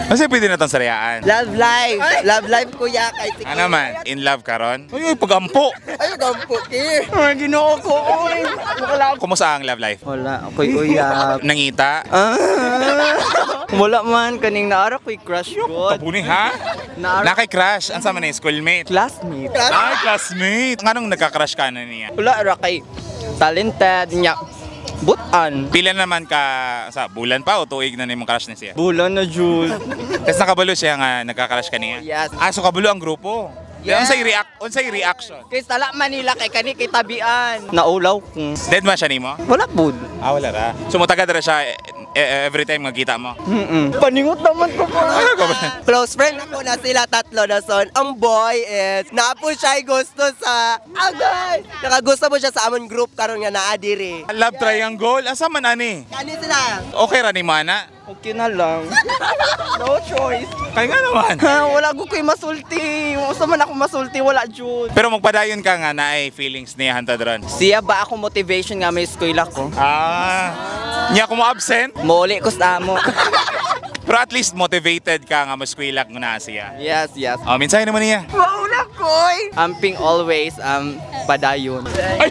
Kasi pwede na itong sarayaan. Love life. Love life, kuya. Kay sige. Ano man? In love ka ron? Uy, pagampo. Ay, gampo, kir. Ay, ginoo ko, oy. Wala. Kumusta ang love life? Wala, ako'y uyab. Nangita? Wala man, kaning naara ko'y crush god. Tapuni ha? Nakay crush. Ang sama na yung schoolmate. Classmate. Ay, classmate. Anong nagka-crush ka na niya? Wala, ra kay talented niya. Butan. Pila naman ka sa bulan pa o tuig na nimong crush na siya? Bulan na, Jules. Tapos nakabalo siya nga nagka-crush ka niya? Yes. Ah, so kabalo ang grupo? Yes. Unsay reaction? Kay sala Manila kay kani kay tabian. Naulaw ko. Dead man siya nimo? Wala pud. Ah, wala ra. So mutagad ra siya every time magkita mo? Paningot naman ko po. Ano ka ba? Close friend ako na sila tatlo na son. Ang boy is napo siya gusto sa agay. Nakagusto mo siya sa amon group karon nga naa diri. Love triangle? Asa man ani? Kani sila. Okay ra ni mana? Okay na lang. No choice. Kaya nga naman. Wala ko kay masulti. Usa man ako masulti, wala jud. Pero magpadayon ka nga na ay feelings niya hantad ron. Siya ba ako motivation nga may eskwela ko? Ah. Niya ko mo absent? Muli ko sa amo. Pero at least motivated ka nga maskwilak mo na siya. Yes, yes. Oh, minsan naman niya. Wow na koy. Amping always padayon. Ay!